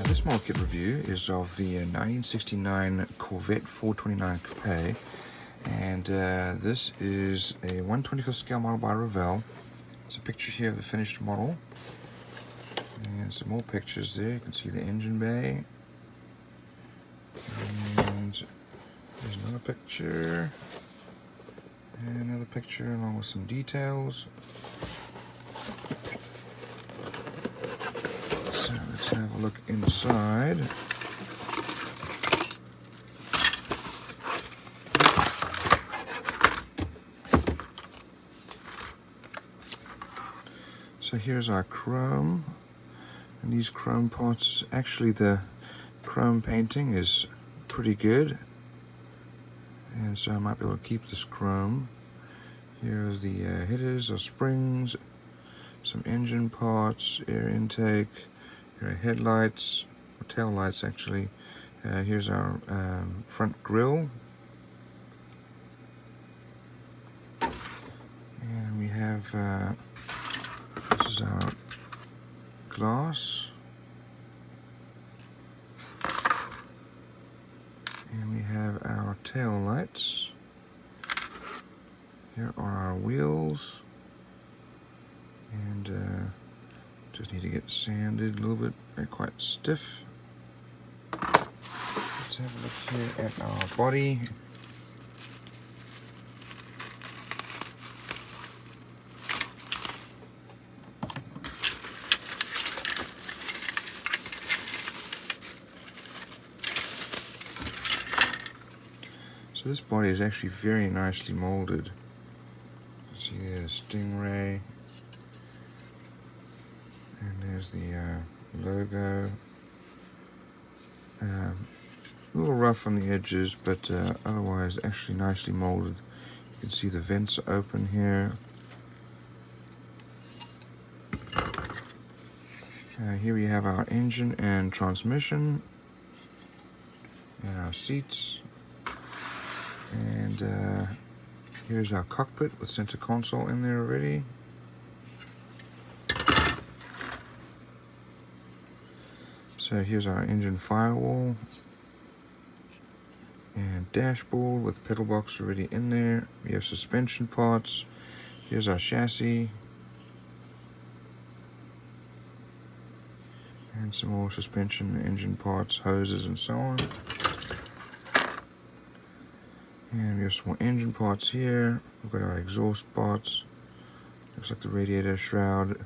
This market review is of the 1969 Corvette 429 Coupe, and this is a 1/25th scale model by Revell. There's a picture here of the finished model, and some more pictures there. You can see the engine bay, and there's another picture, and another picture along with some details. So let's have a look inside. So here's our chrome, and these chrome parts, actually the chrome painting is pretty good, and so I might be able to keep this chrome. Here's the headers or springs, some engine parts, air intake, here are headlights, or tail lights actually. Here's our front grille, and we have this is our glass, and we have our tail lights. Here are our wheels, and just need to get sanded a little bit. They're quite stiff. Let's have a look here at our body. So this body is actually very nicely molded. You see there's Stingray, and there's the logo. A little rough on the edges, but otherwise actually nicely molded. You can see the vents are open here. Here we have our engine and transmission, and our seats. And here's our cockpit with center console in there already. So here's our engine firewall and dashboard with pedal box already in there. We have suspension parts. Here's our chassis. And some more suspension, engine parts, hoses, and so on. And we have some more engine parts here. We've got our exhaust parts. Looks like the radiator shroud.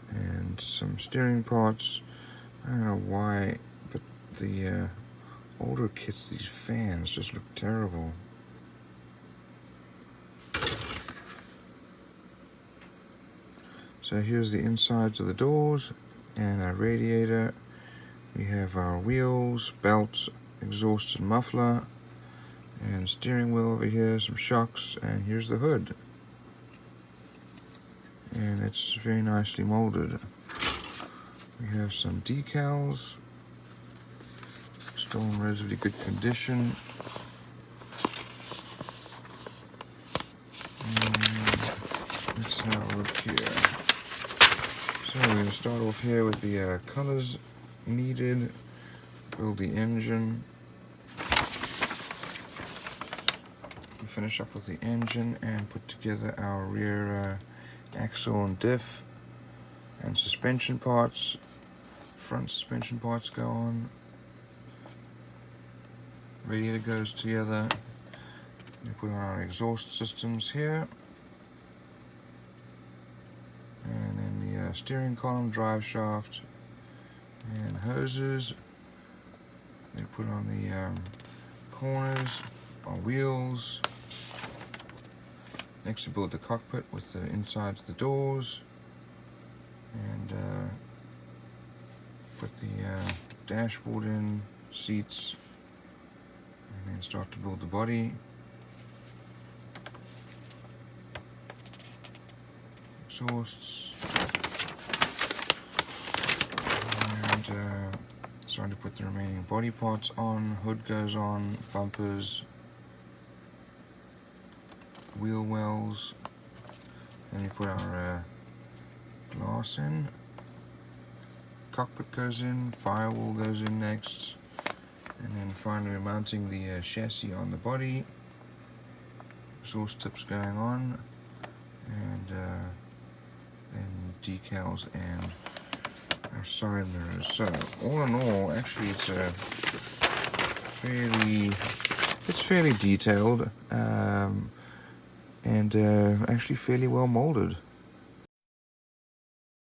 And some steering parts. I don't know why, but the older kits, these fans just look terrible. So here's the insides of the doors and our radiator. We have our wheels, belts, exhaust and muffler, and steering wheel over here, some shocks, and here's the hood. And it's very nicely molded. We have some decals, still in relatively good condition. And let's have a look here. So we're going to start off here with the colors needed, build the engine. Finish up with the engine and put together our rear axle and diff and suspension parts. Front suspension parts go on. Radiator goes together. We put on our exhaust systems here. And then the steering column, drive shaft, and hoses. They put on the corners, our wheels. Next we build the cockpit with the insides of the doors, and put the dashboard in, seats, and then start to build the body. Exhausts, and starting to put the remaining body parts on. Hood goes on, bumpers, wheel wells, Then we put our glass in. Cockpit goes in, firewall goes in next, and then finally we're mounting the chassis on the body. Exhaust tips going on, and then decals and our side mirrors. So all in all, actually it's fairly detailed and actually fairly well molded.